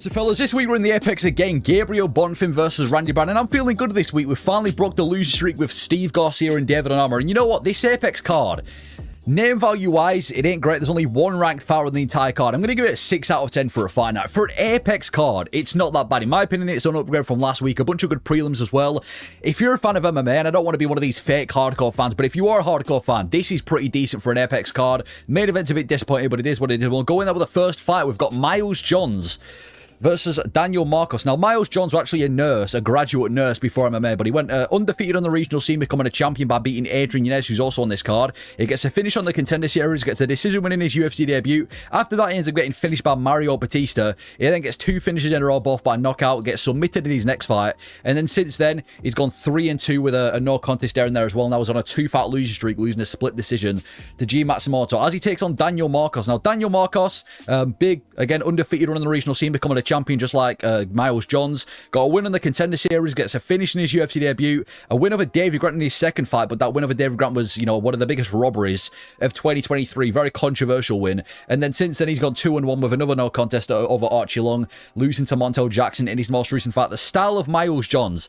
So fellas, this week we're in the Apex again. Gabriel Bonfim versus Randy Brown, and I'm feeling good this week. We finally broke the losing streak with Steve Garcia and David Armour. And you know what? This Apex card, name value wise, it ain't great. There's only one ranked fighter in the entire card. I'm going to give it a 6 out of 10 for a fight night. For an Apex card, it's not that bad. In my opinion, it's an upgrade from last week. A bunch of good prelims as well. If you're a fan of MMA, and I don't want to be one of these fake hardcore fans, but if you are a hardcore fan, this is pretty decent for an Apex card. Main event's a bit disappointing, but it is what it is. We'll go in there with the first fight. We've got Miles Johns versus Daniel Marcos. Now, Miles Johns was actually a nurse, a graduate nurse before MMA, but he went undefeated on the regional scene, becoming a champion by beating Adrian Yanez, who's also on this card. He gets a finish on the Contender Series, gets a decision win in his UFC debut. After that, he ends up getting finished by Mario Batista. He then gets 2 finishes in a row, both by knockout, gets submitted in his next fight, and then since then, he's gone 3-2 with a no contest there and there as well. Now, he's on a 2-fight losing streak, losing a split decision to G Matsumoto, as he takes on Daniel Marcos. Now, Daniel Marcos, big, again, undefeated on the regional scene, becoming a champion just like Miles Johns. Got a win on the Contender Series, gets a finish in his UFC debut, a win over David Grant in his second fight, but that win over David Grant was, you know, one of the biggest robberies of 2023. Very controversial win. And then since then, he's gone 2-1 with another no contest over Archie Long, losing to Montel Jackson in his most recent fight. The style of Miles Johns,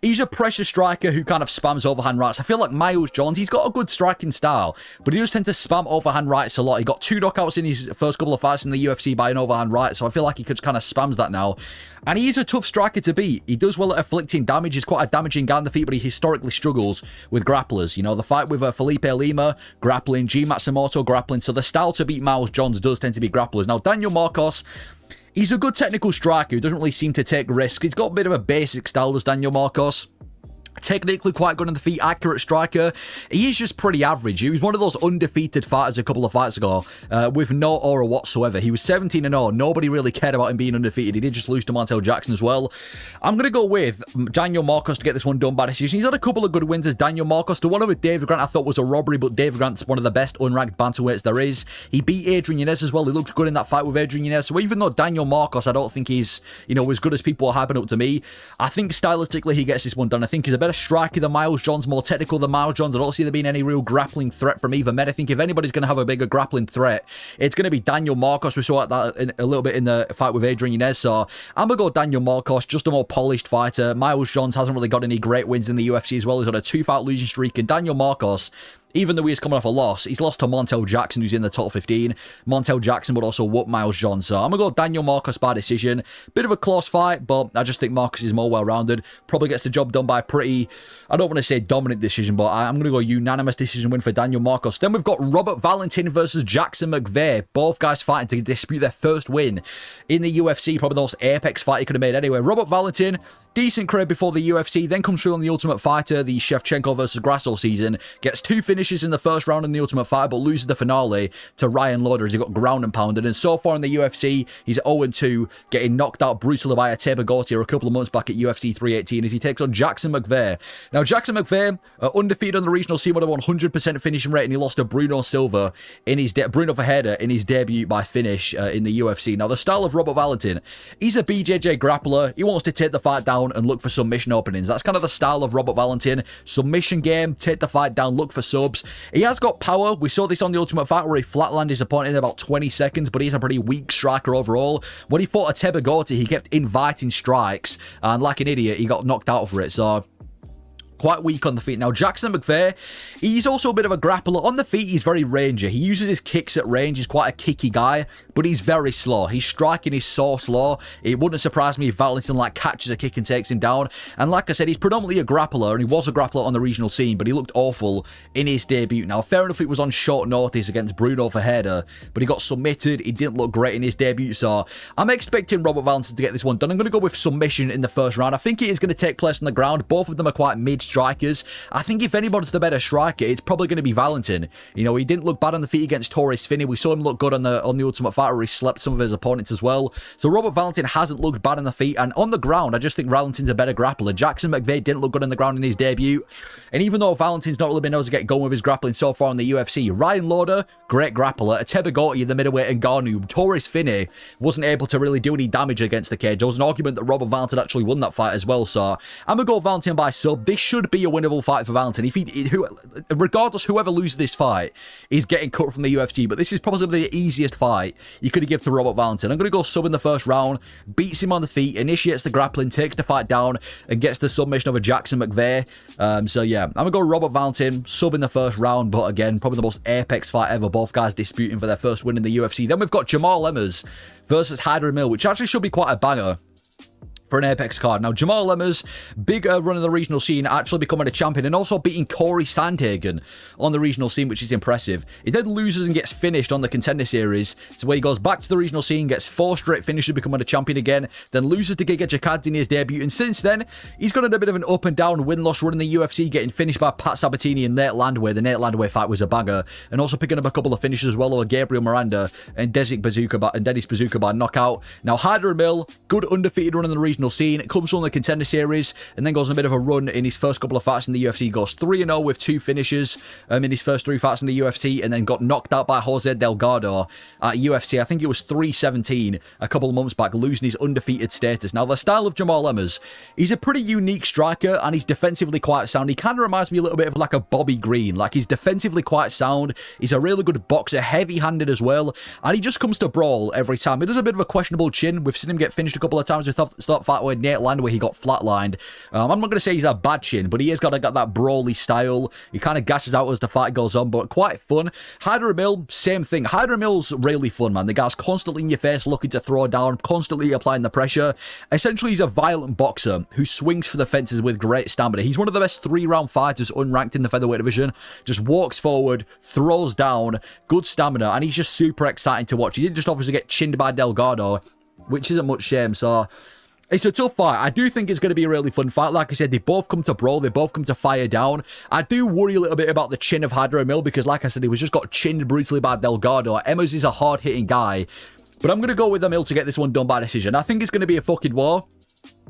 he's a pressure striker who kind of spams overhand rights. I feel like Miles Johns, he's got a good striking style, but he does tend to spam overhand rights a lot. He got 2 knockouts in his first couple of fights in the UFC by an overhand right, so I feel like he just kind of spams that now. And he is a tough striker to beat. He does well at afflicting damage. He's quite a damaging guy on the feet, but he historically struggles with grapplers. You know, the fight with Felipe Lima, grappling, G Matsumoto, grappling. So the style to beat Miles Johns does tend to be grapplers. Now, Daniel Marcos, he's a good technical striker who doesn't really seem to take risks. He's got a bit of a basic style, does Daniel Marcos. Technically quite good on the feet, accurate striker. He is just pretty average. He was one of those undefeated fighters a couple of fights ago with no aura whatsoever. He was 17-0. Nobody really cared about him being undefeated. He did just lose to Montel Jackson as well. I'm going to go with Daniel Marcos to get this one done by decision. He's had a couple of good wins as Daniel Marcos. The one with David Grant I thought was a robbery, but David Grant's one of the best unranked bantamweights there is. He beat Adrian Yanez as well. He looked good in that fight with Adrian Yanez. So even though Daniel Marcos, I don't think he's, you know, as good as people are hyping up to me, I think stylistically he gets this one done. I think he's a better striker than Miles Johns, more technical than Miles Johns. I don't see there being any real grappling threat from either men. I think if anybody's going to have a bigger grappling threat, it's going to be Daniel Marcos. We saw that a little bit in the fight with Adrian Yanez. So I'm going to go Daniel Marcos, just a more polished fighter. Miles Johns hasn't really got any great wins in the UFC as well. He's on a 2-fight losing streak, and Daniel Marcos, even though he's coming off a loss, he's lost to Montel Jackson, who's in the top 15. Montel Jackson would also whoop Miles Johns. So I'm going to go Daniel Marcos by decision. Bit of a close fight, but I just think Marcos is more well-rounded. Probably gets the job done by a pretty, I don't want to say dominant decision, but I'm going to go unanimous decision win for Daniel Marcos. Then we've got Robert Valentin versus Jackson Mcvey. Both guys fighting to dispute their first win in the UFC. Probably the most Apex fight he could have made anyway. Robert Valentin, decent career before the UFC, then comes through on the Ultimate Fighter, the Shevchenko versus Grasso season, gets 2 finishes in the first round in the Ultimate Fighter, but loses the finale to Ryan Lauder as he got ground and pounded. And so far in the UFC, he's 0-2, getting knocked out brutally by a Tecia Gotti a couple of months back at UFC 318 as he takes on Jackson Mcvey. Now, Jackson Mcvey, undefeated on the regional scene with a 100% finishing rate, and he lost to Bruno Silva in his Bruno Hyder in his debut by finish in the UFC. Now, the style of Robert Valentin, he's a BJJ grappler. He wants to take the fight down and look for submission openings. That's kind of the style of Robert Valentin. Submission game, take the fight down, look for subs. He has got power. We saw this on the Ultimate Fight where he flatlined his opponent in about 20 seconds, but he's a pretty weak striker overall. When he fought a Tecia Gotti, he kept inviting strikes, and like an idiot, he got knocked out for it. So quite weak on the feet. Now, Jackson Mcvey, he's also a bit of a grappler. On the feet, he's very rangy. He uses his kicks at range. He's quite a kicky guy, but he's very slow. His striking is so slow. It wouldn't surprise me if Valentin catches a kick and takes him down. And like I said, he's predominantly a grappler, and he was a grappler on the regional scene, but he looked awful in his debut. Now, fair enough, it was on short notice against Bruno Hyder, but he got submitted. He didn't look great in his debut, so I'm expecting Robert Valentin to get this one done. I'm going to go with submission in the first round. I think it is going to take place on the ground. Both of them are quite mid-strikers. I think if anybody's the better striker, it's probably going to be Valentin. You know, he didn't look bad on the feet against Torres Finney. We saw him look good on the Ultimate Fighter where he slept some of his opponents as well. So Robert Valentin hasn't looked bad on the feet, and on the ground, I just think Valentin's a better grappler. Jackson Mcvey didn't look good on the ground in his debut, and even though Valentin's not really been able to get going with his grappling so far in the UFC, Ryan Lauder, great grappler, a Tecia Gotti in the middleweight, and Ngannou, Torres Finney wasn't able to really do any damage against the cage. There was an argument that Robert Valentin actually won that fight as well, so I'm going to go Valentin by sub. This should be a winnable fight for Valentin. Regardless, whoever loses this fight is getting cut from the UFC, but this is probably the easiest fight you could give to Robert Valentin. I'm going to go sub in the first round, beats him on the feet, initiates the grappling, takes the fight down, and gets the submission of a Jackson Mcvey. So yeah, I'm going to go Robert Valentin, sub in the first round, but again, probably the most apex fight ever. Both guys disputing for their first win in the UFC. Then we've got Jamal Emmers versus Hyder, which actually should be quite a banger for an Apex card. Now, Jamal Emmers, big run in the regional scene, actually becoming a champion, and also beating Corey Sandhagen on the regional scene, which is impressive. He then loses and gets finished on the Contender Series, so where he goes back to the regional scene, gets 4 straight finishes, becoming a champion again, then loses to Giga Jacqueline in his debut, and since then, he's got a bit of an up and down win-loss run in the UFC, getting finished by Pat Sabatini and Nate Landwehr. The Nate Landwehr fight was a banger, and also picking up a couple of finishes as well over Gabriel Miranda and Dennis Bazooka by knockout. Now, Hyder, good undefeated run in the regional scene. It comes from the Contender Series and then goes on a bit of a run in his first couple of fights in the UFC. He goes 3-0 with 2 finishes in his first 3 fights in the UFC, and then got knocked out by Jose Delgado at UFC. I think it was 3-17 a couple of months back, losing his undefeated status. Now, the style of Jamal Emmers, he's a pretty unique striker, and he's defensively quite sound. He kind of reminds me a little bit of like a Bobby Green. Like, he's defensively quite sound. He's a really good boxer, heavy-handed as well, and he just comes to brawl every time. He does a bit of a questionable chin. We've seen him get finished a couple of times with that fight with Nate Landwehr, he got flatlined. I'm not going to say he's a bad chin, but he has got that brawly style. He kind of gasses out as the fight goes on, but quite fun. Hyder, same thing. Hyder really fun, man. The guy's constantly in your face, looking to throw down, constantly applying the pressure. Essentially, he's a violent boxer who swings for the fences with great stamina. He's one of the best 3-round fighters unranked in the featherweight division. Just walks forward, throws down, good stamina, and he's just super exciting to watch. He didn't just obviously get chinned by Delgado, which isn't much shame, so it's a tough fight. I do think it's going to be a really fun fight. Like I said, they both come to brawl. They both come to fire down. I do worry a little bit about the chin of Hyder because, like I said, he was just got chinned brutally by Delgado. Emmers is a hard-hitting guy, but I'm going to go with Amil to get this one done by decision. I think it's going to be a fucking war.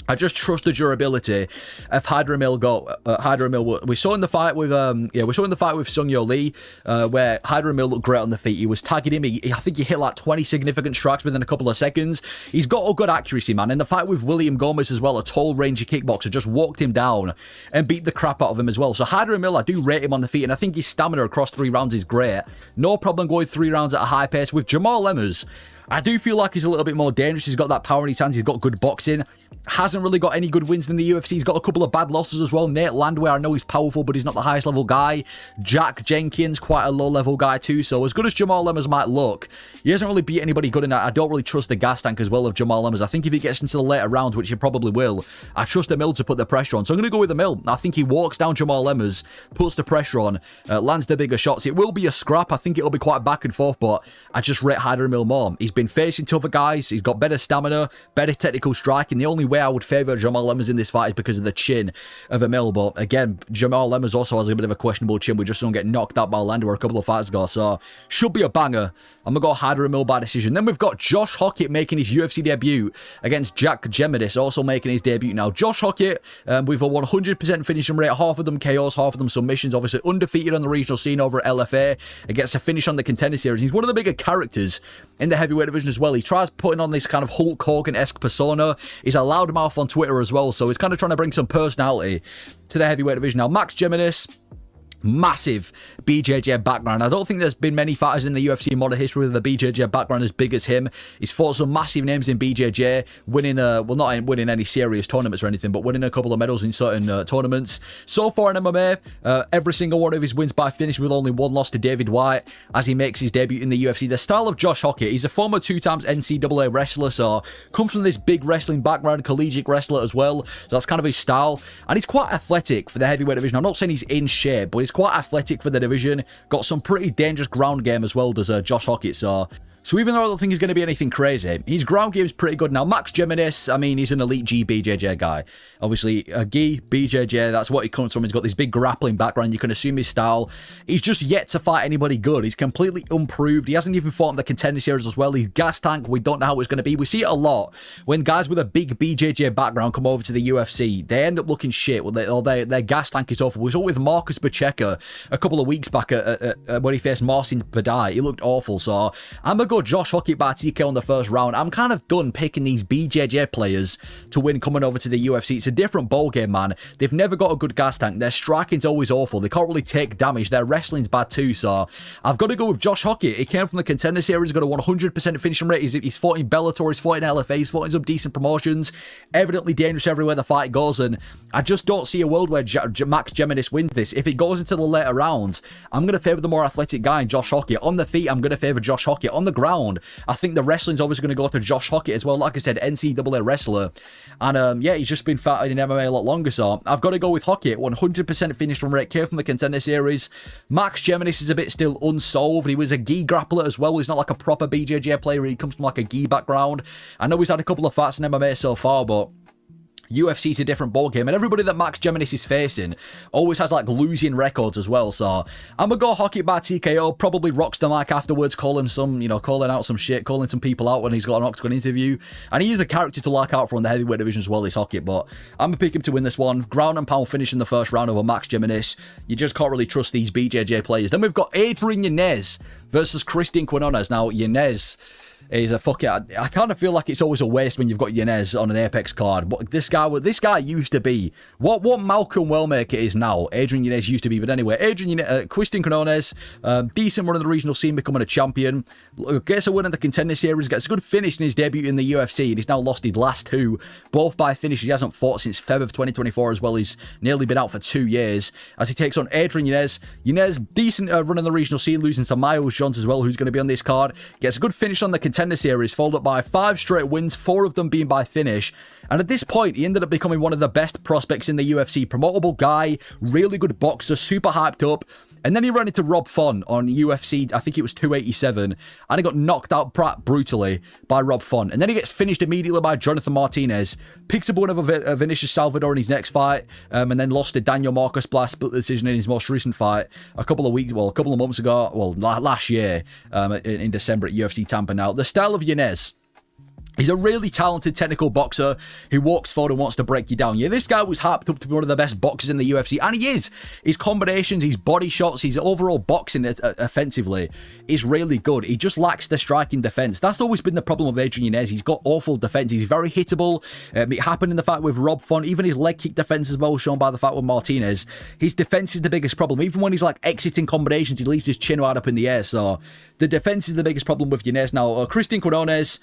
I just trust the durability of Hyder. We saw in the fight with Sung Yo Lee, where Hyder looked great on the feet. He was tagging him. I think he hit like 20 significant strikes within a couple of seconds. He's got a good accuracy, man. In the fight with William Gomes as well, a tall, rangy kickboxer, just walked him down and beat the crap out of him as well. So Hyder, I do rate him on the feet, and I think his stamina across 3 rounds is great. No problem going 3 rounds at a high pace. With Jamal Emmers, I do feel like he's a little bit more dangerous. He's got that power in his hands. He's got good boxing. Hasn't really got any good wins in the UFC. He's got a couple of bad losses as well. Nate Landwehr, I know he's powerful, but he's not the highest level guy. Jack Jenkins, quite a low level guy too. So as good as Jamal Emmers might look, he hasn't really beat anybody good in that. I don't really trust the gas tank as well of Jamal Emmers. I think if he gets into the later rounds, which he probably will, I trust Amil to put the pressure on. So I'm going to go with Amil. I think he walks down Jamal Emmers, puts the pressure on, lands the bigger shots. It will be a scrap. I think it'll be quite back and forth, but I just rate Hyder more. He's been facing tougher guys. He's got better stamina, better technical striking. The only way I would favour Jamal Emmers in this fight is because of the chin of Amil. But again, Jamal Emmers also has a bit of a questionable chin. We just don't get knocked out by Landwehr a couple of fights ago. So should be a banger. I'm going to go Hyder Amil by decision. Then we've got Josh Hokit making his UFC debut against Jack Geminis, also making his debut now. Josh Hokit with a 100% finishing rate, half of them KOs, half of them submissions, obviously undefeated on the regional scene over at LFA. It gets a finish on the Contender Series. He's one of the bigger characters in the heavyweight division as well. He tries putting on this kind of Hulk Hogan-esque persona. He's a loudmouth on Twitter as well, so he's kind of trying to bring some personality to the heavyweight division. Now, Max Geminis, massive BJJ background. I don't think there's been many fighters in the UFC modern history with a BJJ background as big as him. He's fought some massive names in BJJ, winning, well, not winning any serious tournaments or anything, but winning a couple of medals in certain tournaments. So far in MMA, every single one of his wins by finish, with only 1 loss to David White as he makes his debut in the UFC. The style of Josh Hokit, he's a former 2-time NCAA wrestler, so comes from this big wrestling background, collegiate wrestler as well. So that's kind of his style. And he's quite athletic for the heavyweight division. I'm not saying he's in shape, but he's quite athletic for the division. Got some pretty dangerous ground game as well, does Josh Hokit. So even though I don't think he's going to be anything crazy, his ground game is pretty good. Now, Max Geminis, I mean, he's an elite G BJJ guy. Obviously, a Gi BJJ, that's what he comes from. He's got this big grappling background. You can assume his style. He's just yet to fight anybody good. He's completely unproved. He hasn't even fought in the Contender Series as well. He's gas tank. We don't know how it's going to be. We see it a lot when guys with a big BJJ background come over to the UFC. They end up looking shit. Well, their gas tank is awful. We saw it with Marcus Pacheco a couple of weeks back when he faced Marcin Padilla. He looked awful. So I'm going to go Josh Hokit by TKO in the first round. I'm kind of done picking these BJJ players to win coming over to the UFC. It's a different ballgame, man. They've never got a good gas tank. Their striking's always awful. They can't really take damage. Their wrestling's bad too, so I've got to go with Josh Hokit. He came from the Contender Series, he's got a 100% finishing rate. He's fought in Bellator, he's fought in LFA, he's fought in some decent promotions. Evidently dangerous everywhere the fight goes, and I just don't see a world where Max Geminis wins this. If it goes into the later rounds, I'm going to favour the more athletic guy in Josh Hokit. On the feet, I'm going to favour Josh Hokit. On the ground, I think the wrestling's obviously going to go to Josh Hokit as well. Like I said, NCAA wrestler. And yeah, he's just been fighting in MMA a lot longer, so I've got to go with Hokit. 100% finished rate, came from the Contender Series. Max Geminis is a bit still unsolved. He was a gi grappler as well. He's not like a proper BJJ player. He comes from like a gi background. I know he's had a couple of fights in MMA so far, but UFC's a different ballgame, and everybody that Max Geminis is facing always has like losing records as well. So I'm gonna go Hokit by TKO. Probably rocks the mic afterwards, calling out some shit, calling some people out when he's got an octagon interview. And he is a character to lock out from the heavyweight division as well, is Hokit. But I'm gonna pick him to win this one. Ground and pound finish in the first round over Max Geminis. You just can't really trust these BJJ players. Then we've got Adrian Yanez versus Quinonez. Now Yanez is a I kind of feel like it's always a waste when you've got Yanez on an Apex card. But this guy used to be what Malcolm Wellmaker is now. Adrian Yanez used to be. But anyway, Quinonez, decent run in the regional scene, becoming a champion. Gets a win in the Contender Series, gets a good finish in his debut in the UFC, and he's now lost his last two, both by finish. He hasn't fought since Feb of 2024 as well. He's nearly been out for 2 years as he takes on Adrian Yanez. Yanez, decent run in the regional scene, losing to Miles Johns as well, who's going to be on this card. Gets a good finish on the Contender Series, followed up by 5 straight wins, 4 of them being by finish. And at this point, he ended up becoming one of the best prospects in the UFC. Promotable guy, really good boxer, super hyped up. And then he ran into Rob Font on UFC, I think it was 287, and he got knocked out brutally by Rob Font. And then he gets finished immediately by Jonathan Martinez, picks up one of Vinicius Salvador in his next fight, and then lost to Daniel Marcos by split decision in his most recent fight a couple of months ago, last year, in December at UFC Tampa. Now, the style of Yanez, he's a really talented technical boxer who walks forward and wants to break you down. Yeah, this guy was hyped up to be one of the best boxers in the UFC, and he is. His combinations, his body shots, his overall boxing offensively is really good. He just lacks the striking defense. That's always been the problem with Adrian Yanez. He's got awful defense. He's very hittable. It happened in the fight with Rob Font. Even his leg kick defense as well, shown by the fight with Martinez. His defense is the biggest problem. Even when he's like exiting combinations, he leaves his chin right up in the air. So the defense is the biggest problem with Yanez. Now, Quinonez,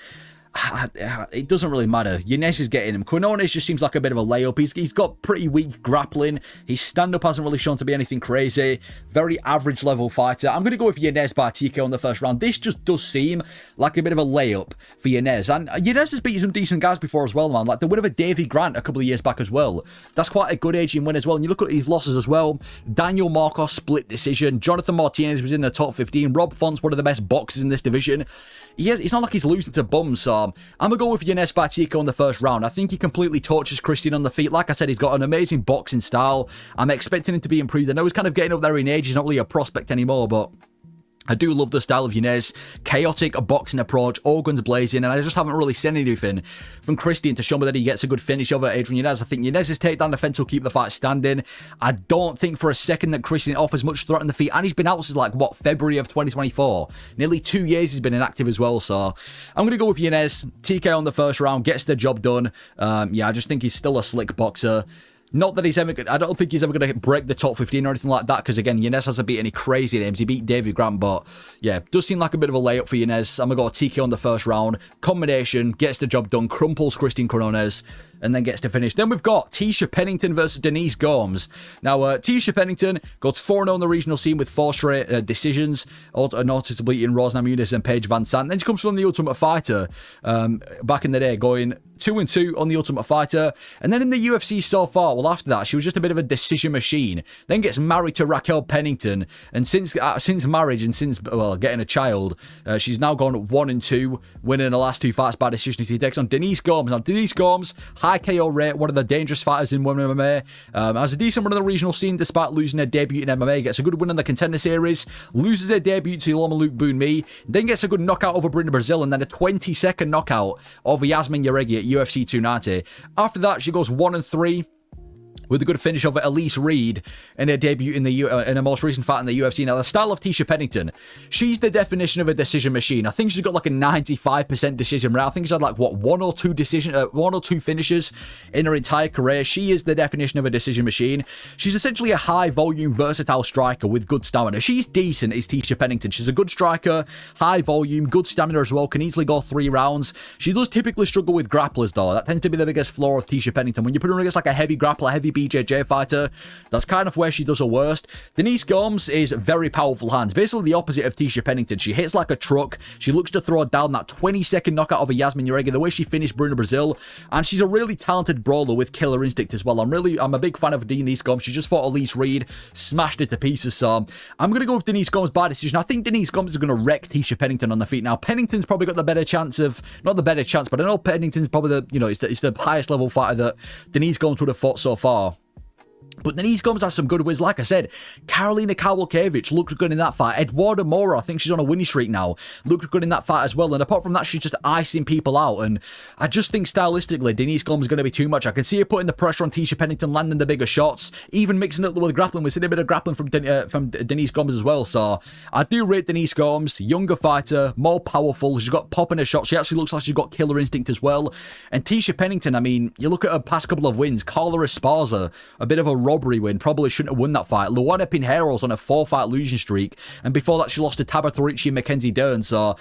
it doesn't really matter. Yanez is getting him. Quinonez just seems like a bit of a layup. He's got pretty weak grappling. His stand-up hasn't really shown to be anything crazy. Very average level fighter. I'm going to go with Yanez by TKO in the first round. This just does seem like a bit of a layup for Yanez. And Yanez has beaten some decent guys before as well, man. Like the win over Davey Grant a couple of years back as well. That's quite a good Asian win as well. And you look at his losses as well. Daniel Marcos, split decision. Jonathan Martinez was in the top 15. Rob Font's one of the best boxers in this division. It's not like he's losing to bums, so I'm going to go with Yanez by TKO in the first round. I think he completely tortures Christian on the feet. Like I said, he's got an amazing boxing style. I'm expecting him to be improved. I know he's kind of getting up there in age. He's not really a prospect anymore, but I do love the style of Yanez. Chaotic boxing approach, all guns blazing, and I just haven't really seen anything from Christian to show me that he gets a good finish over Adrian Yanez. I think Yanez's takedown defense will keep the fight standing. I don't think for a second that Christian offers much threat on the feet, and he's been out since February of 2024. Nearly 2 years he's been inactive as well, so I'm going to go with Yanez. TK on the first round, gets the job done. Yeah, I just think he's still a slick boxer. Not that I don't think he's ever going to break the top 15 or anything like that, because again, Yanez hasn't beat any crazy names. He beat Davey Grant, but yeah, does seem like a bit of a layup for Yanez. I'm going to go TK on the first round. Combination, gets the job done, crumples Quinonez, and then gets to finish. Then we've got Tecia Pennington versus Denise Gomes. Now, Tecia Pennington goes 4-0 in the regional scene with 4 straight decisions, noticeably beating Rose Namajunas and Paige Van Sant. Then she comes from the Ultimate Fighter back in the day, going 2-2 on the Ultimate Fighter. And then in the UFC so far, well, after that, she was just a bit of a decision machine. Then gets married to Raquel Pennington. And since marriage and since, getting a child, she's now gone 1-2, winning the last 2 fights by decision. She takes on Denise Gomes. Now, Denise Gomes, high KO rate, one of the dangerous fighters in women MMA. Has a decent run in the regional scene despite losing her debut in MMA. Gets a good win in the Contender Series. Loses her debut to Loma Luke Boonmi. Then gets a good knockout over Brina Brazil. And then a 20-second knockout over Yasmin Yaregi at UFC 290. After that, she goes 1-3. with a good finish over Elise Reed in her debut in her most recent fight in the UFC. Now, the style of Tecia Pennington, she's the definition of a decision machine. I think she's got like a 95% decision rate. I think she's had like, what, one or two finishes in her entire career. She is the definition of a decision machine. She's essentially a high-volume, versatile striker with good stamina. She's decent, is Tecia Pennington. She's a good striker, high volume, good stamina as well, can easily go 3 rounds. She does typically struggle with grapplers, though. That tends to be the biggest flaw of Tecia Pennington. When you put her against like a heavy grappler, heavy BJJ fighter, that's kind of where she does her worst. Denise Gomes is very powerful hands, basically the opposite of Tecia Pennington. She hits like a truck. She looks to throw down that 20-second knockout of a Yasmin Urega, the way she finished Bruno Brazil, and she's a really talented brawler with killer instinct as well. I'm a big fan of Denise Gomes. She just fought Elise Reed, smashed it to pieces, so I'm going to go with Denise Gomes by decision. I think Denise Gomes is going to wreck Tecia Pennington on the feet. Now, Pennington's probably got the better chance of, not the better chance, but I know Pennington's probably it's the highest level fighter that Denise Gomes would have fought so far. But Denise Gomes has some good wins. Like I said, Karolina Kowalkiewicz looked good in that fight. Eduarda Moura, I think she's on a winning streak now, looked good in that fight as well. And apart from that, she's just icing people out. And I just think stylistically, Denise Gomes is going to be too much. I can see her putting the pressure on Tecia Pennington, landing the bigger shots, even mixing it with grappling. We've seen a bit of grappling from Denise Gomes as well. So I do rate Denise Gomes, younger fighter, more powerful. She's got pop in her shot. She actually looks like she's got killer instinct as well. And Tecia Pennington, I mean, you look at her past couple of wins, Carla Esparza, a bit of a robbery win, probably shouldn't have won that fight. Luana Pinheiro's on a 4-fight losing streak, and before that she lost to Tabitha Ricci and Mackenzie Dern, so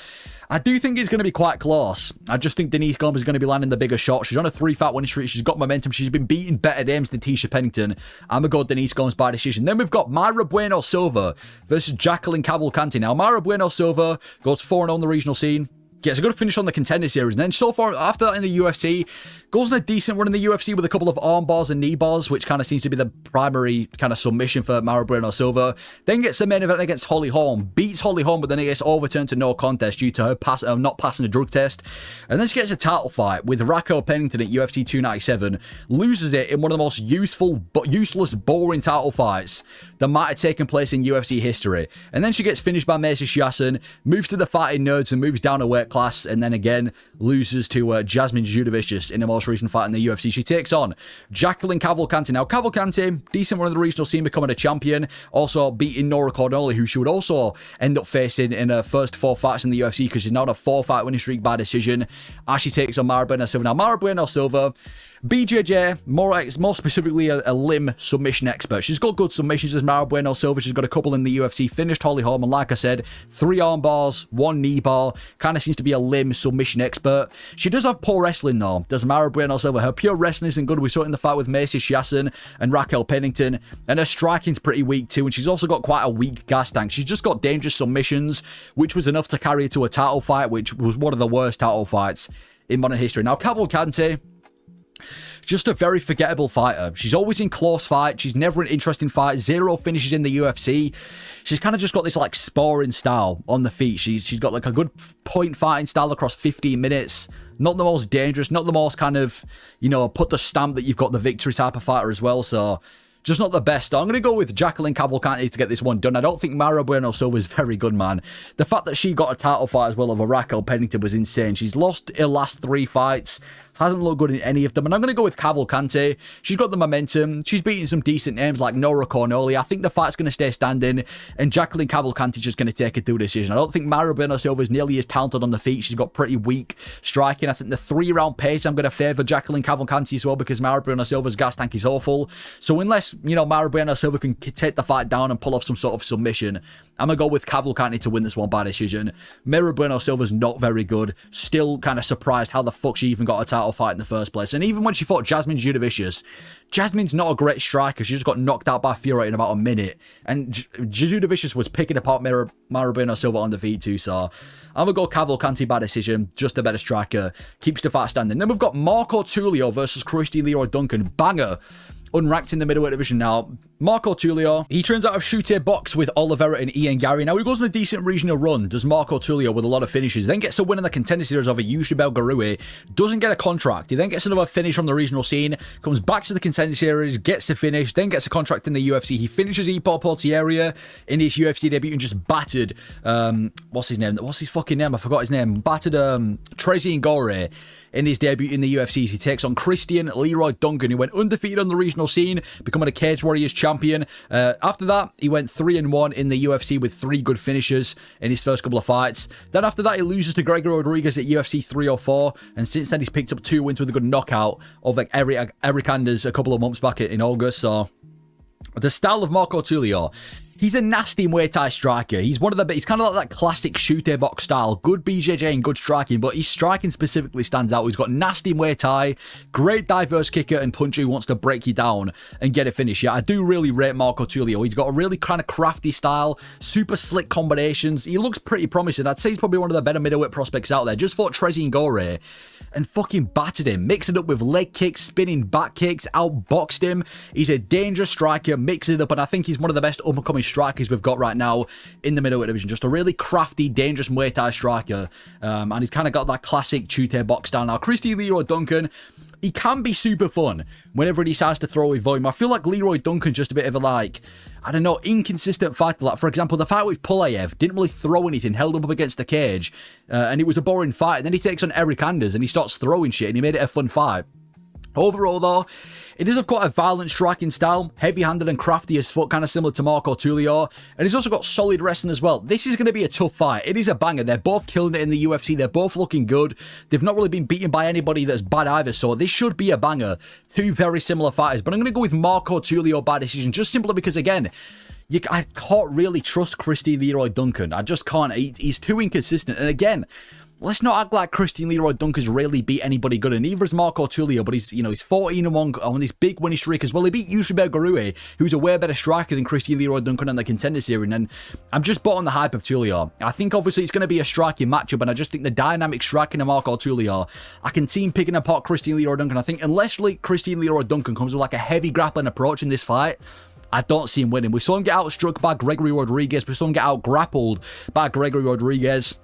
I do think it's going to be quite close. I just think Denise Gomes is going to be landing the bigger shot. She's on a 3-fight winning streak. She's got momentum. She's been beating better names than Tecia Pennington. I'm going to go Denise Gomes by decision. Then we've got Mayra Bueno Silva versus Jacqueline Cavalcanti. Now, Mayra Bueno Silva goes 4-0 on the regional scene. Gets a good finish on the Contender Series, and then so far after that in the UFC, goes on a decent run in the UFC with a couple of arm bars and knee bars, which kind of seems to be the primary kind of submission for Mayra Bueno Silva. Then gets the main event against Holly Holm, beats Holly Holm, but then it gets overturned to no contest due to her not passing a drug test. And then she gets a title fight with Raquel Pennington at UFC 297, loses it in one of the most useful but useless, boring title fights that might have taken place in UFC history. And then she gets finished by Mayra Shiasen, moves to the fighting nerds and moves down a weight class, and then again loses to Jasmine Judovicius in the most recent fight in the UFC. She takes on Jacqueline Cavalcanti. Now, Cavalcanti, decent run of the regional scene, becoming a champion, also beating Nora Cornoli, who she would also end up facing in her first 4 fights in the UFC, because she's now on a 4-fight winning streak by decision as she takes on Mayra Bueno Silva. Now, Mayra Bueno Silva, BJJ, more specifically a limb submission expert. She's got good submissions as Mayra Bueno Silva. She's got a couple in the UFC, finished Holly Holm, and like I said, 3 arm bars, 1 knee bar, kind of seems to be a limb submission expert. She does have poor wrestling though, does Mayra Bueno Silva. Her pure wrestling isn't good. We saw it in the fight with Mayra Shiasen and Raquel Pennington, and her striking's pretty weak too, and she's also got quite a weak gas tank. She's just got dangerous submissions, which was enough to carry her to a title fight, which was one of the worst title fights in modern history. Now, Cavalcanti, just a very forgettable fighter. She's always in close fights. She's never an interesting fight. 0 finishes in the UFC. She's kind of just got this like sparring style on the feet. She's got like a good point fighting style across 15 minutes. Not the most dangerous, not the most kind of, put the stamp that you've got the victory type of fighter as well. So just not the best. I'm going to go with Jacqueline Cavalcanti to get this one done. I don't think Mayra Bueno Silva is very good, man. The fact that she got a title fight as well over Raquel Pennington was insane. She's lost her last 3 fights. Hasn't looked good in any of them. And I'm going to go with Cavalcanti. She's got the momentum. She's beating some decent names like Nora Cornoli. I think the fight's going to stay standing. And Jacqueline Cavalcanti's just going to take it through decision. I don't think Mayra Bueno Silva is nearly as talented on the feet. She's got pretty weak striking. I think the 3-round pace, I'm going to favour Jacqueline Cavalcanti as well, because Mayra Bueno Silva's gas tank is awful. So unless, Mayra Bueno Silva can take the fight down and pull off some sort of submission, I'm going to go with Cavalcanti to win this one by decision. Mayra Bueno Silva's not very good. Still kind of surprised how the fuck she even got a title fight in the first place. And even when she fought Jasmine Judovicius, Jasmine's not a great striker. She just got knocked out by Fiorot in about a minute. And Judovicius was picking apart Mayra Bueno Silva on the feet too. So I'm going to go Cavalcanti by decision. Just a better striker. Keeps the fight standing. Then we've got Marco Tulio versus Leroy Duncan. Banger. Unranked in the middleweight division now. Marco Tulio, he turns out of Shooter box with Oliveira and Ian Gary. Now, he goes on a decent regional run, does Marco Tulio with a lot of finishes, then gets a win in the contender series over Yusubel Garue, doesn't get a contract. He then gets another finish from the regional scene, comes back to the contender series, gets a finish, then gets a contract in the UFC. He finishes Ipo Portiera in his UFC debut and just battered, what's his name? What's his fucking name? I forgot his name. Battered Trezean Gore in his debut in the UFC. He takes on Christian Leroy Duncan, who went undefeated on the regional scene, becoming a Cage Warriors champion. After that, he went 3-1 in the UFC with 3 good finishes in his first couple of fights. Then after that, he loses to Gregory Rodriguez at UFC 304, and since then he's picked up 2 wins with a good knockout of like Eric Anders a couple of months back in August. So the style of Marco Tulio, he's a nasty Muay Thai striker. He's one of the, he's kind of like that classic shooter box style. Good BJJ and good striking, but his striking specifically stands out. He's got nasty Muay Thai, great diverse kicker and puncher who wants to break you down and get a finish. Yeah, I do really rate Marco Tulio. He's got a really kind of crafty style, super slick combinations. He looks pretty promising. I'd say he's probably one of the better middleweight prospects out there. Just fought Trezean Gore and fucking battered him. Mixed it up with leg kicks, spinning back kicks, outboxed him. He's a dangerous striker, mixed it up, and I think he's one of the best up-and-coming strikers we've got right now in the middleweight division. Just a really crafty, dangerous Muay Thai striker, and he's kind of got that classic Chute box style. Now, Christian Leroy Duncan, he can be super fun whenever he decides to throw with volume. I feel like Leroy Duncan's just a bit of a, like, I don't know, inconsistent fighter. Like, for example, the fight with Pulayev didn't really throw anything, held him up against the cage, and it was a boring fight. And then he takes on Eric Anders and he starts throwing shit, and he made it a fun fight. Overall, though, it does have quite a violent striking style, heavy-handed and crafty as fuck, kind of similar to Marco Tulio, and he's also got solid wrestling as well. This is going to be a tough fight. It is a banger. They're both killing it in the UFC. They're both looking good. They've not really been beaten by anybody that's bad either, so this should be a banger. 2 very similar fighters, but I'm going to go with Marco Tulio by decision, just simply because, again, I can't really trust Christian Leroy Duncan. I just can't. He's too inconsistent, and again, let's not act like Christian Leroy Duncan's really beat anybody good, and neither is Marco Tulio, but he's 14-1 on this big winning streak as well. He beat Yusubel Garue, who's a way better striker than Christian Leroy Duncan in the contender series, and I'm just bought on the hype of Tulio. I think obviously it's going to be a striking matchup, and I just think the dynamic striking of Marco Tulio, I can see him picking apart Christian Leroy Duncan. I think unless Christian Leroy Duncan comes with like a heavy grappling approach in this fight, I don't see him winning. We saw him get outstruck by Gregory Rodriguez. We saw him get out-grappled by Gregory Rodriguez.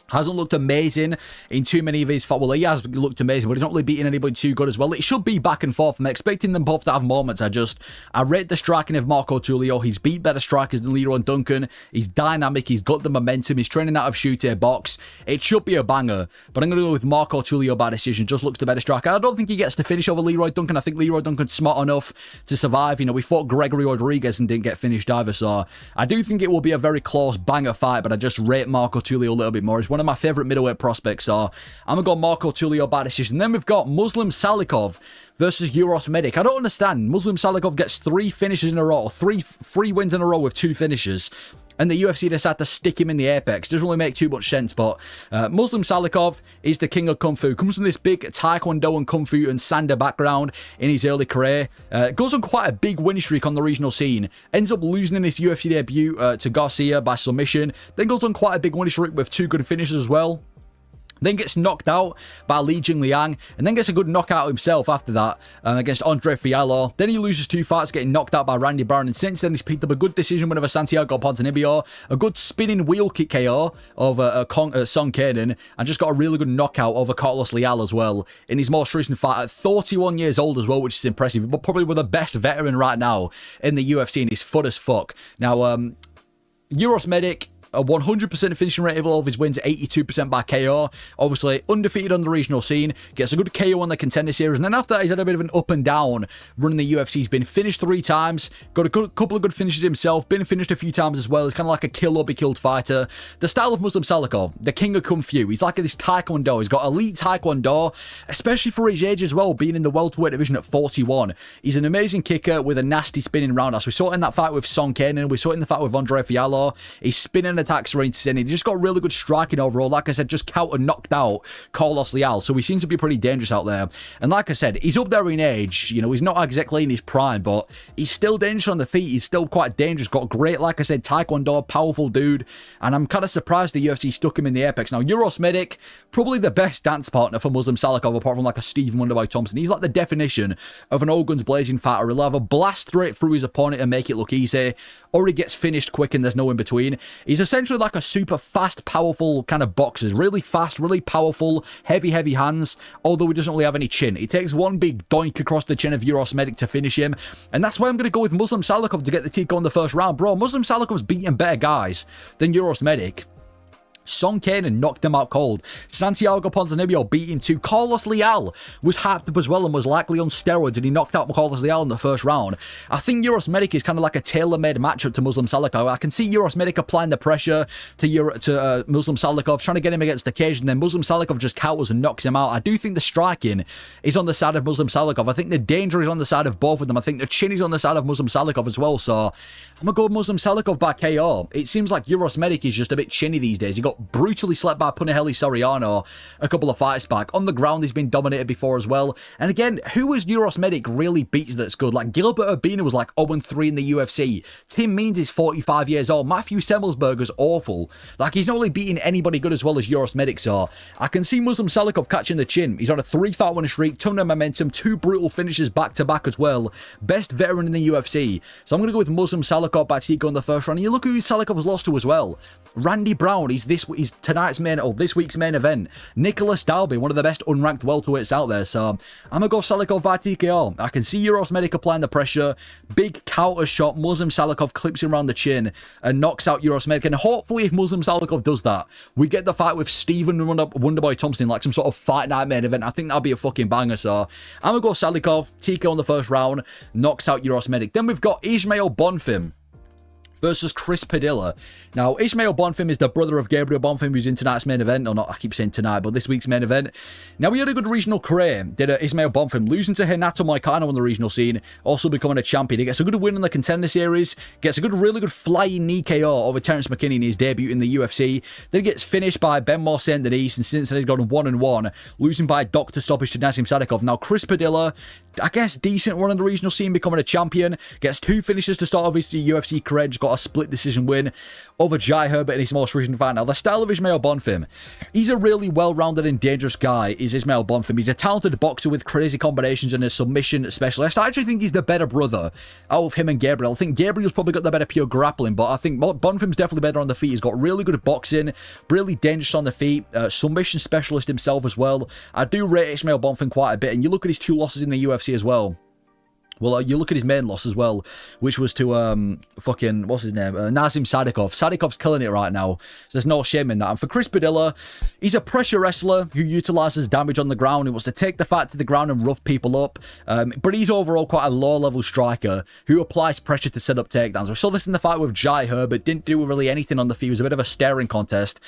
Hasn't looked amazing in too many of his fights. Well, he has looked amazing, but he's not really beating anybody too good as well. It should be back and forth. I'm expecting them both to have moments. I rate the striking of Marco Tulio. He's beat better strikers than Leroy Duncan. He's dynamic. He's got the momentum. He's training out of Shooter box. It should be a banger, but I'm going to go with Marco Tulio by decision. Just looks the better striker. I don't think he gets the finish over Leroy Duncan. I think Leroy Duncan's smart enough to survive. We fought Gregory Rodriguez and didn't get finished either, so I do think it will be a very close banger fight, but I just rate Marco Tulio a little bit more. He's one of my favourite middleweight prospects, so I'm going to go Marco Tulio by decision. Then we've got Muslim Salikhov versus Uros Medic. I don't understand. Muslim Salikhov gets 3 finishes in a row, three wins in a row with 2 finishes, and the UFC decided to stick him in the apex. Doesn't really make too much sense, but Muslim Salikhov is the king of Kung Fu. Comes from this big Taekwondo and Kung Fu and Sanda background in his early career. Goes on quite a big win streak on the regional scene. Ends up losing in his UFC debut to Garcia by submission. Then goes on quite a big win streak with 2 good finishes as well. Then gets knocked out by Li Jingliang, and then gets a good knockout himself after that against Andre Fiallo. Then he loses 2 fights, getting knocked out by Randy Brown, and since then he's picked up a good decision win over Santiago Ponzinibbio, a good spinning wheel kick KO over Song Kaden, and just got a really good knockout over Carlos Leal as well in his most recent fight at 31 years old as well, which is impressive, but probably one of the best veteran right now in the UFC, and he's foot as fuck. Now, Uros Medic, a 100% finishing rate of all of his wins, 82% by KO. Obviously, undefeated on the regional scene. Gets a good KO on the contender series. And then after that, he's had a bit of an up and down running the UFC. He's been finished 3 times. Got a couple of good finishes himself. Been finished a few times as well. He's kind of like a kill or be killed fighter. The style of Muslim Salikhov, the king of Kung Fu. He's like this Taekwondo. He's got elite Taekwondo, especially for his age as well, being in the welterweight division at 41. He's an amazing kicker with a nasty spinning roundhouse. We saw it in that fight with Song Kaden. We saw it in the fight with Andre Fiallo. He's spinning attacks for Inter. He just got really good striking overall. Like I said, just counter knocked out Carlos Leal. So he seems to be pretty dangerous out there. And like I said, he's up there in age. You know, he's not exactly in his prime, but he's still dangerous on the feet. He's still quite dangerous. Got great, like I said, taekwondo, powerful dude. And I'm kind of surprised the UFC stuck him in the Apex. Now, Uros Medic, probably the best dance partner for Muslim Salikhov, apart from like a Stephen Wonderboy Thompson. He's like the definition of an all guns blazing fighter. He'll have a blast straight through his opponent and make it look easy, or he gets finished quick and there's no in between. He's essentially like a super fast, powerful kind of boxer. Really fast, really powerful, heavy hands, although he doesn't really have any chin. It takes one big doink across the chin of Uros Medic to finish him, and that's why I'm going to go with Muslim Salikhov to get the TKO in the first round. Bro, Muslim Salikhov's beating better guys than Uros Medic. Son Kanan knocked him out cold. Santiago Ponzinibbio beat him too. Carlos Leal was hyped up as well and was likely on steroids, and he knocked out Carlos Leal in the first round. I think Uros Medic is kind of like a tailor-made matchup to Muslim Salikhov. I can see Uros Medic applying the pressure to Muslim Salikhov, trying to get him against the cage, and then Muslim Salikhov just counters and knocks him out. I do think the striking is on the side of Muslim Salikhov. I think the danger is on the side of both of them. I think the chin is on the side of Muslim Salikhov as well, so I'm going to go with Muslim Salikhov by KO. It seems like Uros Medic is just a bit chinny these days. He got brutally slept by Punahele Soriano a couple of fights back. On the ground, he's been dominated before as well. And again, who is Uros Medic really beats that's good? Like, Gilbert Urbina was like 0-3 in the UFC. Tim Means is 45 years old. Matthew Semmelsberger's awful. Like, he's not really beating anybody good as well as Uros Medic, so I can see Muslim Salikhov catching the chin. He's on a 3-fight winning streak, ton of momentum, 2 brutal finishes back-to-back as well. Best veteran in the UFC. So I'm going to go with Muslim Salikhov by TKO in the first round. And you look who Salikhov has lost to as well. Randy Brown, he's this week's main event. Nicholas Dalby, one of the best unranked welterweights out there. So I'm gonna go Salikhov by TKO. I can see Uros Medic applying the pressure. Big counter shot. Muslim Salikhov clips him around the chin and knocks out Uros Medic. And hopefully, if Muslim Salikhov does that, we get the fight with Stephen Wonderboy Thompson, like some sort of fight night main event. I think that'll be a fucking banger. So I'm gonna go Salikhov, TKO in the first round, knocks out Uros Medic. Then we've got Ismael Bonfim versus Chris Padilla. Now, Ismael Bonfim is the brother of Gabriel Bonfim, who's in tonight's main event. Or not, I keep saying tonight, but this week's main event. Now, we had a good regional career, did Ismael Bonfim, losing to Renato Moicano on the regional scene, also becoming a champion. He gets a good win in the Contender Series, gets a really good flying knee KO over Terence McKinney in his debut in the UFC. Then he gets finished by Benmore St. Denise, and since then he's gone 1-1, losing by doctor stoppage to Nazim Sadikov. Now, Chris Padilla, I guess decent run on the regional scene, becoming a champion, gets 2 finishes to start off his UFC career, just got a split decision win over Jai Herbert in his most recent fight. Now, the style of Ismael Bonfim, he's a really well-rounded and dangerous guy, is Ismael Bonfim. He's a talented boxer with crazy combinations and a submission specialist. I actually think he's the better brother out of him and Gabriel. I think Gabriel's probably got the better pure grappling, but I think Bonfim's definitely better on the feet. He's got really good boxing, really dangerous on the feet, submission specialist himself as well. I do rate Ismael Bonfim quite a bit, and you look at his 2 losses in the UFC as well. Well, you look at his main loss as well, which was to, what's his name? Nazim Sadikov. Sadikov's killing it right now, so there's no shame in that. And for Chris Padilla, he's a pressure wrestler who utilizes damage on the ground. He wants to take the fight to the ground and rough people up, but he's overall quite a low-level striker who applies pressure to set up takedowns. We saw this in the fight with Jai Herbert, didn't do really anything on the feet. It was a bit of a staring contest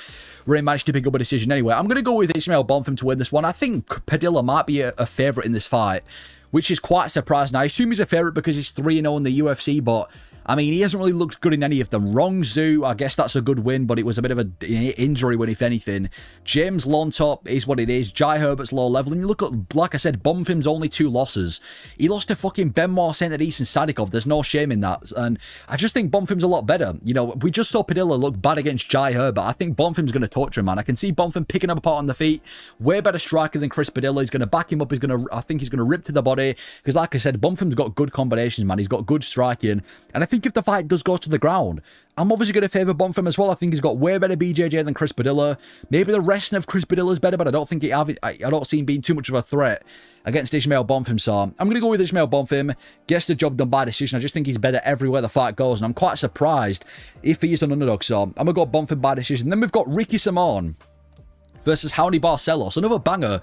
where he managed to pick up a decision anyway. I'm going to go with Ismael Bonfim to win this one. I think Padilla might be a favourite in this fight, which is quite surprising. I assume he's a favourite because he's 3-0 in the UFC, but I mean, he hasn't really looked good in any of them. Wrong Zoo, I guess that's a good win, but it was a bit of an injury win, if anything. James Lontop is what it is. Jai Herbert's low level. And you look at, like I said, Bonfim's only 2 losses. He lost to fucking Benmore St. Denise and Sadikov. There's no shame in that. And I just think Bonfim's a lot better. You know, we just saw Padilla look bad against Jai Herbert. I think Bonfim's going to torture him, man. I can see Bonfim picking him apart on the feet. Way better striker than Chris Padilla. He's going to back him up. I think he's going to rip to the body. Because like I said, Bonfim's got good combinations, man. He's got good striking. And I think if the fight does go to the ground, I'm obviously going to favour Bonfim as well. I think he's got way better BJJ than Chris Padilla. Maybe the wrestling of Chris Padilla is better, but I don't think I don't see him being too much of a threat against Ismael Bonfim. So I'm going to go with Ismael Bonfim. Gets the job done by decision. I just think he's better everywhere the fight goes, and I'm quite surprised if he is an underdog. So I'm going to go Bonfim by decision. Then we've got Ricky Simon versus Raoni Barcelos. Another banger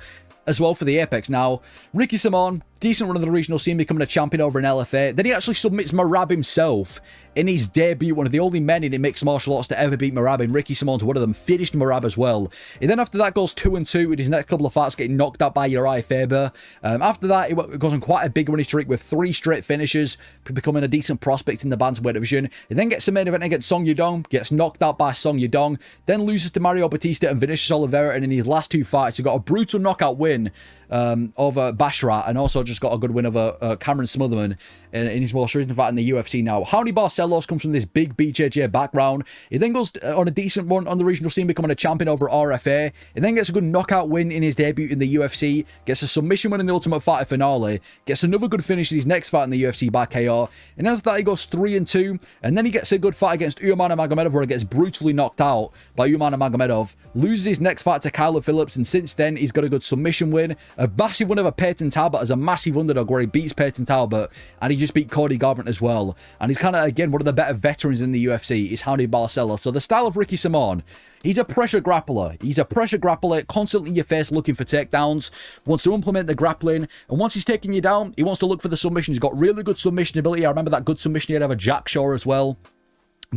as well for the Apex. Now, Ricky Simon, decent run of the regional scene, becoming a champion over in LFA. Then he actually submits Merab himself in his debut, one of the only men in mixed martial arts to ever beat Merab, and Ricky Simon's one of them, finished Merab as well. He then after that goes 2-2 in his next couple of fights, getting knocked out by Uriah Faber. After that, he goes on quite a big winning streak with 3 straight finishes, becoming a decent prospect in the bantamweight division. He then gets a main event against Song Yudong, gets knocked out by Song Yudong, then loses to Mario Batista and Vinicius Oliveira, and in his last 2 fights, he got a brutal knockout win over Bashrat, and also just got a good win over Cameron Smotherman in his most recent fight in the UFC now. Howdy Barcelos comes from this big BJJ background. He then goes on a decent run on the regional scene, becoming a champion over RFA. He then gets a good knockout win in his debut in the UFC, gets a submission win in the Ultimate Fighter finale, gets another good finish in his next fight in the UFC by KO, and after that he goes 3-2, and then he gets a good fight against Umar Magomedov where he gets brutally knocked out by Umar Magomedov, loses his next fight to Kyler Phillips, and since then he's got a good submission win, a massive win over Peyton Talbot as a massive underdog where he beats Peyton Talbot, and he just beat Cody Garbrandt as well, and he's kind of, again, one of the better veterans in the UFC is Howdy Barcelos. So the style of Ricky Simon, he's a pressure grappler. He's a pressure grappler, constantly in your face looking for takedowns, wants to implement the grappling, and once he's taking you down, he wants to look for the submission. He's got really good submission ability. I remember that good submission he had over Jack Shaw as well.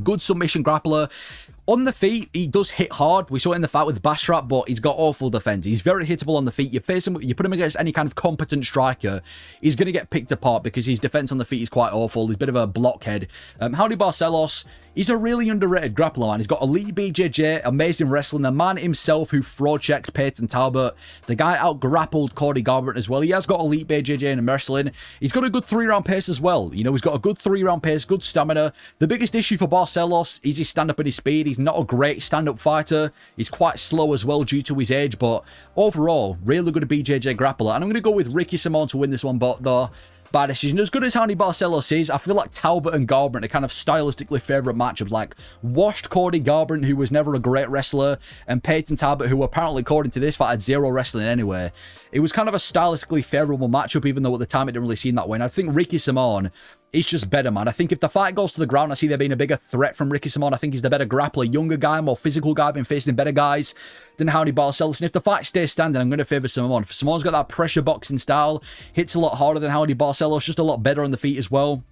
Good submission grappler. On the feet, he does hit hard. We saw it in the fight with Bashrat, but he's got awful defense. He's very hittable on the feet. You put him against any kind of competent striker, he's going to get picked apart because his defense on the feet is quite awful. He's a bit of a blockhead. Howdy Barcelos, he's a really underrated grappler, man. He's got elite BJJ, amazing wrestling. The man himself who fraud-checked Peyton Talbot. The guy out-grappled Cody Garbrandt as well. He has got elite BJJ and wrestling. He's got a good 3-round pace as well. You know, he's got a good 3-round pace, good stamina. The biggest issue for Barcelos is his stand-up and his speed. He's not a great stand-up fighter. He's quite slow as well due to his age, but overall, really good BJJ grappler. And I'm going to go with Ricky Simon to win this one, but though by decision. As good as Howdy Barcelos is, I feel like Talbot and Garbrandt are kind of stylistically favourite matchups. Like, washed Cody Garbrandt, who was never a great wrestler, and Peyton Talbot, who apparently, according to this fight, had 0 wrestling anyway. It was kind of a stylistically favourable matchup, even though at the time it didn't really seem that way. And I think Ricky Simon, he's just better, man. I think if the fight goes to the ground, I see there being a bigger threat from Ricky Simon. I think he's the better grappler, younger guy, more physical guy, been facing better guys than Howdy Barcelos. And if the fight stays standing, I'm going to favour Simon. Simon's got that pressure boxing style, hits a lot harder than Howdy Barcelos, just a lot better on the feet as well.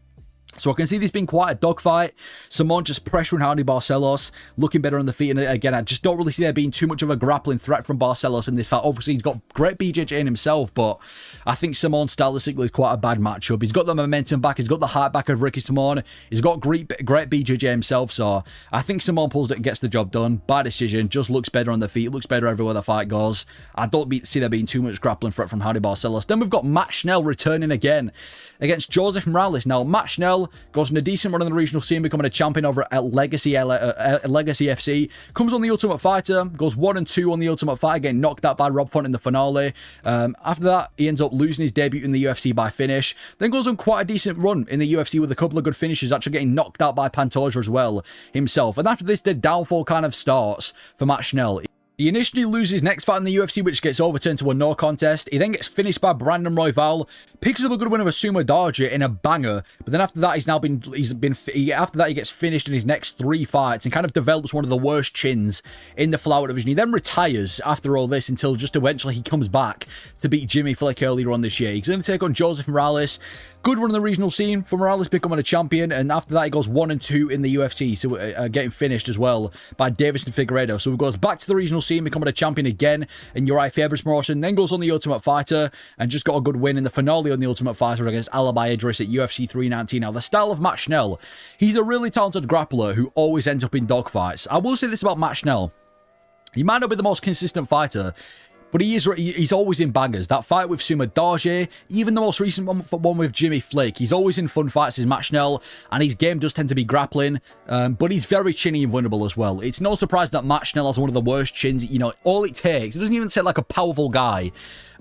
So I can see this being quite a dogfight. Simon just pressuring Howdy Barcelos, looking better on the feet. And again, I just don't really see there being too much of a grappling threat from Barcelos in this fight. Obviously, he's got great BJJ in himself, but I think Simon stylistically is quite a bad matchup. He's got the momentum back. He's got the height back of Ricky Simon. He's got great BJJ himself. So I think Simon pulls it and gets the job done. By decision, just looks better on the feet. Looks better everywhere the fight goes. I don't see there being too much grappling threat from Howdy Barcelos. Then we've got Matt Schnell returning again against Joseph Morales. Now, Matt Schnell goes on a decent run in the regional scene, becoming a champion over at Legacy FC. Comes on the Ultimate Fighter, goes 1-2 on the Ultimate Fighter, getting knocked out by Rob Font in the finale. After that, he ends up losing his debut in the UFC by finish. Then goes on quite a decent run in the UFC with a couple of good finishes, actually getting knocked out by Pantoja as well himself. And after this, the downfall kind of starts for Matt Schnell. He initially loses his next fight in the UFC, which gets overturned to a no contest. He then gets finished by Brandon Royval, picks up a good win over Sumo Darja in a banger. But then after that, he gets finished in his next 3 fights and kind of develops one of the worst chins in the flyweight division. He then retires after all this until just eventually he comes back to beat Jimmy Flick earlier on this year. He's going to take on Joseph Morales. Good run in the regional scene for Morales becoming a champion, and after that he goes 1-2 in the UFC, so getting finished as well by Davison Figueiredo. So he goes back to the regional scene, becoming a champion again in Uriah Faber's promotion, then goes on the Ultimate Fighter and just got a good win in the finale on the Ultimate Fighter against Alibi Idris at UFC 319. Now, the style of Matt Schnell, he's a really talented grappler who always ends up in dogfights. I will say this about Matt Schnell. He might not be the most consistent fighter, but he's always in bangers. That fight with Sumo Darja, even the most recent one with Jimmy Flick, he's always in fun fights as Matt Schnell, and his game does tend to be grappling, but he's very chinny and vulnerable as well. It's no surprise that Matt Schnell has one of the worst chins. You know, all it takes, it doesn't even take like a powerful guy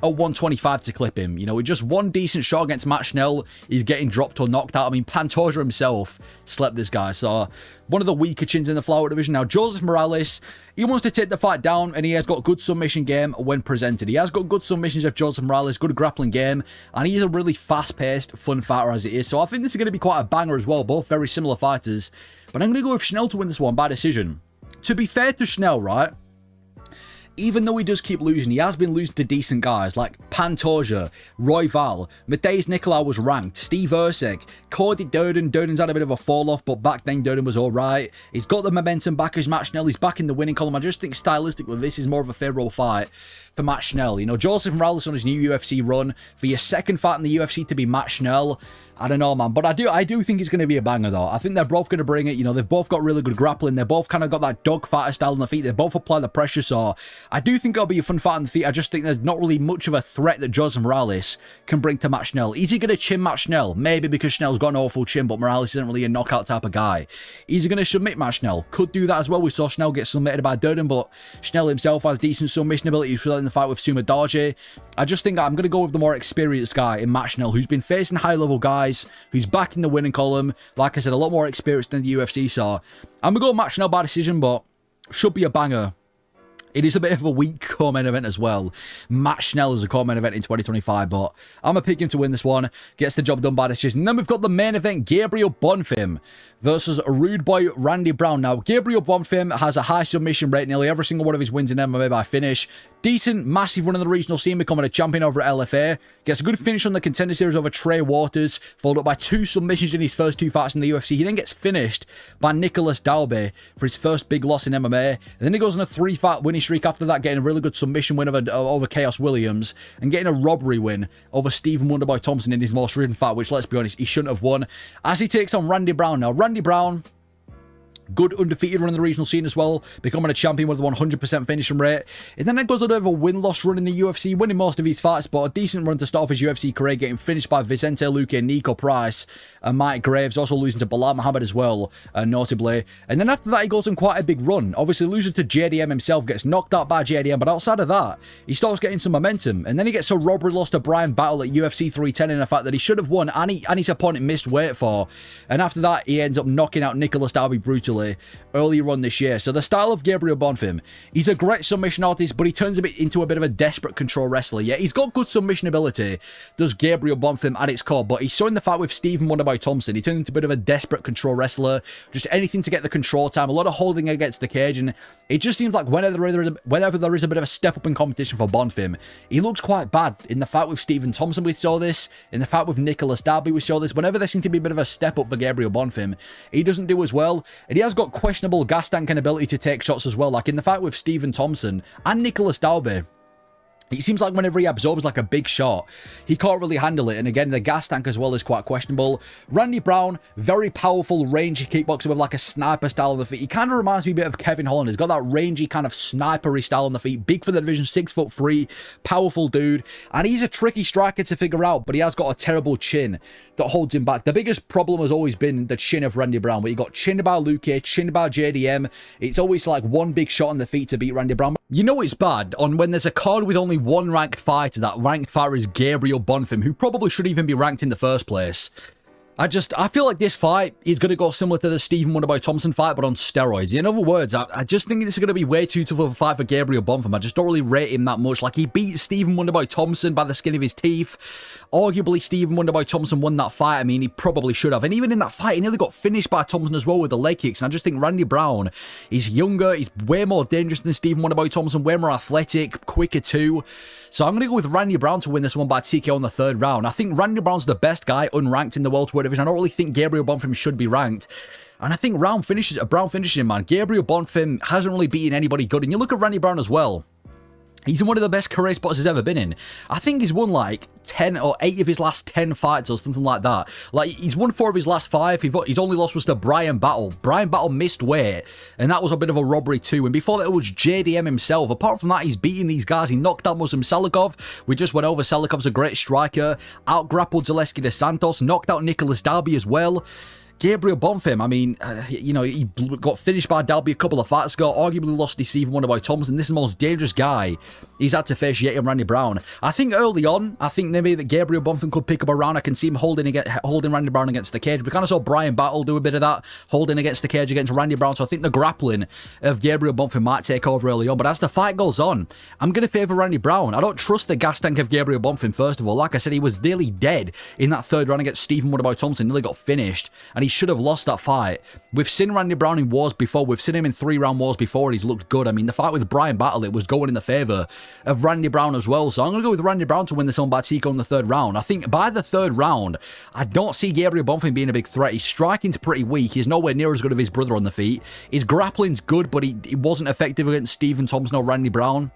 at 125 to clip him. You know, with just one decent shot against Matt Schnell, he's getting dropped or knocked out. I mean, Pantoja himself slept this guy. So one of the weaker chins in the flyweight division. Now, Joseph Morales, he wants to take the fight down, and he has got good submission game when presented. He has got good submissions of Joseph Morales, good grappling game, and he's a really fast-paced, fun fighter as it is. So I think this is going to be quite a banger as well. Both very similar fighters. But I'm going to go with Schnell to win this one by decision. To be fair to Schnell, right? even though he does keep losing, he has been losing to decent guys like Pantoja, Royval, Mateusz Nicolau was ranked, Steve Erceg, Cody Durden. Durden's had a bit of a fall off, but back then Durden was alright. He's got the momentum back as Matt Schnell. He's back in the winning column. I just think stylistically this is more of a favourable fight for Matt Schnell. You know, Joseph Morales on his new UFC run. For your second fight in the UFC to be Matt Schnell, I don't know, man. But I do think it's going to be a banger, though. I think they're both going to bring it. You know, they've both got really good grappling. They've both kind of got that dogfighter style on the feet. They both apply the pressure, so I do think it'll be a fun fight on the feet. I just think there's not really much of a threat that Joseph Morales can bring to Matt Schnell. Is he going to chin Matt Schnell? Maybe, because Schnell's got an awful chin, but Morales isn't really a knockout type of guy. Is he going to submit Matt Schnell? Could do that as well. We saw Schnell get submitted by Durden, but Schnell himself has decent submission ability. He was in the fight with Sumadage. I just think I'm going to go with the more experienced guy in Matt Schnell, who's been facing high-level guys, who's back in the winning column. Like I said, a lot more experienced than the UFC, so I'm going to go Matt Schnell by decision, but should be a banger. It is a bit of a weak co-main event as well. Matt Schnell is a co-main event in 2025, but I'm going to pick him to win this one. Gets the job done by decision. And then we've got the main event, Gabriel Bonfim versus Rude Boy Randy Brown. Now, Gabriel Bonfim has a high submission rate. Nearly every single one of his wins in MMA by finish. Decent, massive run in the regional scene, becoming a champion over at LFA. Gets a good finish on the Contender Series over Trey Waters, followed up by 2 submissions in his first 2 fights in the UFC. He then gets finished by Nicholas Dalby for his first big loss in MMA. And then he goes on a 3-fight winning streak after that, getting a really good submission win over Chaos Williams, and getting a robbery win over Stephen Wonderboy Thompson in his most recent fight, which, let's be honest, he shouldn't have won. As he takes on Randy Brown. Now, Randy Brown, good undefeated run in the regional scene as well, becoming a champion with a 100% finishing rate. And then it goes on over a win-loss run in the UFC, winning most of his fights, but a decent run to start off his UFC career, getting finished by Vicente Luque, Nico Price, and Mike Graves, also losing to Bilal Muhammad as well, notably. And then after that, he goes on quite a big run. Obviously, loses to JDM himself, gets knocked out by JDM, but outside of that, he starts getting some momentum. And then he gets a robbery loss to Brian Battle at UFC 310 in a fight that he should have won, and his opponent missed weight for. And after that, he ends up knocking out Nicholas Dalby brutally earlier on this year. So the style of Gabriel Bonfim, he's a great submission artist, but he turns into a bit of a desperate control wrestler. Yeah, he's got good submission ability, does Gabriel Bonfim at its core, but he's showing the fight with Stephen Wonderboy Thompson. He turned into a bit of a desperate control wrestler, just anything to get the control time, a lot of holding against the cage, and it just seems like whenever there is a bit of a step up in competition for Bonfim, he looks quite bad. In the fight with Stephen Thompson, we saw this. In the fight with Nicholas Dalby, we saw this. Whenever there seems to be a bit of a step up for Gabriel Bonfim, he doesn't do as well, and he has got questionable gas tank and ability to take shots as well. Like in the fight with Stephen Thompson and Nicholas Dalby, it seems like whenever he absorbs like a big shot, he can't really handle it. And again, the gas tank as well is quite questionable. Randy Brown, very powerful, rangy kickboxer with like a sniper style on the feet. He kind of reminds me a bit of Kevin Holland. He's got that rangy kind of snipery style on the feet. Big for the division, 6'3", powerful dude. And he's a tricky striker to figure out, but he has got a terrible chin that holds him back. The biggest problem has always been the chin of Randy Brown, but he got chinned by Luque, chinned by JDM. It's always like one big shot on the feet to beat Randy Brown. You know it's bad on when there's a card with only one ranked fighter. That ranked fighter is Gabriel Bonfim, who probably shouldn't even be ranked in the first place. I feel like this fight is going to go similar to the Stephen Wonderboy Thompson fight, but on steroids. In other words, I just think this is going to be way too tough of a fight for Gabriel Bonfim. I just don't really rate him that much. Like, he beat Stephen Wonderboy Thompson by the skin of his teeth. Arguably, Stephen Wonderboy Thompson won that fight. I mean, he probably should have. And even in that fight, he nearly got finished by Thompson as well with the leg kicks. And I just think Randy Brown, he's younger, he's way more dangerous than Stephen Wonderboy Thompson, way more athletic, quicker too. So I'm going to go with Randy Brown to win this one by TKO in the 3rd round. I think Randy Brown's the best guy unranked in the welterweight division. I don't really think Gabriel Bonfim should be ranked. And I think Brown finishes him, man. Gabriel Bonfim hasn't really beaten anybody good. And you look at Randy Brown as well. He's in one of the best career spots he's ever been in. I think he's won like 10 or 8 of his last 10 fights or something like that. Like, he's won 4 of his last 5. His only loss was to Brian Battle. Brian Battle missed weight, and that was a bit of a robbery too. And before that, it was JDM himself. Apart from that, he's beating these guys. He knocked out Muslim Salikhov. We just went over. Salikhov's a great striker. Out-grappled Zaleski de Santos. Knocked out Nicholas Dalby as well. Gabriel Bonfim, I mean, you know, he got finished by Dalby a couple of fights ago, arguably lost to Stephen Wonderboy Thompson. This is the most dangerous guy he's had to face yet in Randy Brown. I think early on, maybe that Gabriel Bonfim could pick up a round. I can see him holding Randy Brown against the cage. We kind of saw Brian Battle do a bit of that, holding against the cage against Randy Brown. So I think the grappling of Gabriel Bonfim might take over early on. But as the fight goes on, I'm going to favour Randy Brown. I don't trust the gas tank of Gabriel Bonfim, first of all. Like I said, he was nearly dead in that 3rd round against Stephen Wonderboy Thompson. Nearly got finished. And he should have lost that fight. We've seen Randy Brown in wars before. We've seen him in 3-round wars before, and he's looked good. I mean, the fight with Brian Battle, it was going in the favour of Randy Brown as well. So I'm going to go with Randy Brown to win this one by TKO in the 3rd round. I think by the 3rd round, I don't see Gabriel Bonfim being a big threat. His striking's pretty weak. He's nowhere near as good as his brother on the feet. His grappling's good, but he wasn't effective against Stephen Thompson or Randy Brown.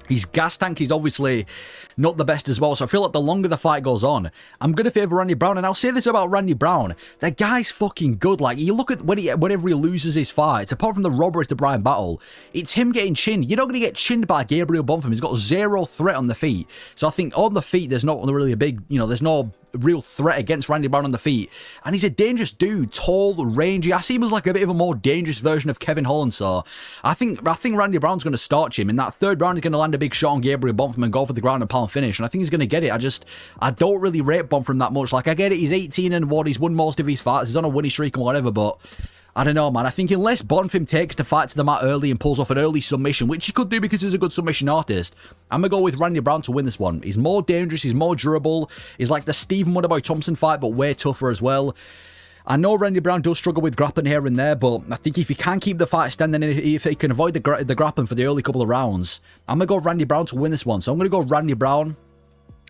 His gas tank is obviously not the best as well, so I feel like the longer the fight goes on, I'm going to favour Randy Brown. And I'll say this about Randy Brown, that guy's fucking good. Like, you look at whenever he loses his fights, apart from the robberies to Brian Battle, it's him getting chinned. You're not going to get chinned by Gabriel Bonfim. He's got 0 threat on the feet. So I think on the feet, there's not really a big, there's no real threat against Randy Brown on the feet. And he's a dangerous dude, tall, rangy. I see him as like a bit of a more dangerous version of Kevin Holland. So I think Randy Brown's going to starch him. In that 3rd round, he's going to land a big shot on Gabriel Bonfim and go for the ground and pound finish. And I think he's going to get it. I don't really rate Bonfim that much. Like, I get it, he's 18-1, he's won most of his fights, he's on a winning streak and whatever, but I don't know, man. I think unless Bonfim takes the fight to the mat early and pulls off an early submission, which he could do because he's a good submission artist, I'm going to go with Randy Brown to win this one. He's more dangerous, he's more durable. He's like the Stephen Wonderboy Thompson fight, but way tougher as well. I know Randy Brown does struggle with grappling here and there, but I think if he can keep the fight standing, if he can avoid the grappling for the early couple of rounds, I'm going to go Randy Brown to win this one. So I'm going to go Randy Brown.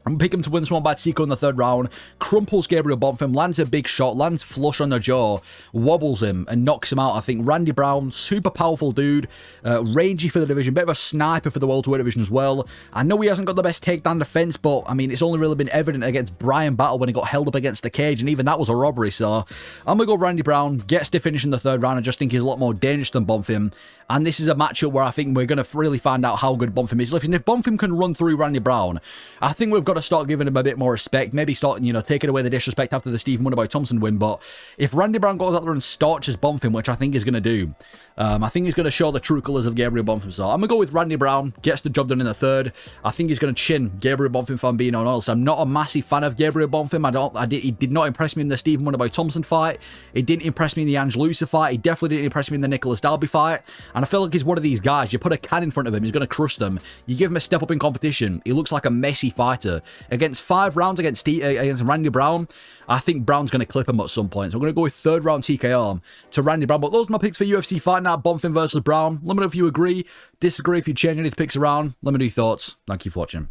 I'm going to pick him to win this one by TKO in the 3rd round. Crumples Gabriel Bonfim, lands a big shot, lands flush on the jaw, wobbles him, and knocks him out. I think Randy Brown, super powerful dude, rangy for the division, bit of a sniper for the welterweight division as well. I know he hasn't got the best takedown defense, but I mean, it's only really been evident against Brian Battle when he got held up against the cage, and even that was a robbery. So I'm going to go Randy Brown, gets to finish in the 3rd round. I just think he's a lot more dangerous than Bonfim. And this is a matchup where I think we're going to really find out how good Bonfim is. And if Bonfim can run through Randy Brown, I think we've got to start giving him a bit more respect. Maybe start, taking away the disrespect after the Stephen Wonderboy Thompson win. But if Randy Brown goes out there and starches Bonfim, which I think he's going to do, I think he's going to show the true colours of Gabriel Bonfim. So I'm going to go with Randy Brown, gets the job done in the 3rd. I think he's going to chin Gabriel Bonfim, if I'm being honest. I'm not a massive fan of Gabriel Bonfim. He did not impress me in the Stephen Wonderboy Thompson fight. He didn't impress me in the Ange Lusa fight. He definitely didn't impress me in the Nicholas Dalby fight. And I feel like he's one of these guys, you put a can in front of him, he's going to crush them. You give him a step up in competition, he looks like a messy fighter. Against 5 rounds against Randy Brown, I think Brown's going to clip him at some point. So I'm going to go with 3rd round TKO to Randy Brown. But those are my picks for UFC Fight Night, Bonfim versus Brown. Let me know if you agree, disagree, if you change any of the picks around. Let me know your thoughts. Thank you for watching.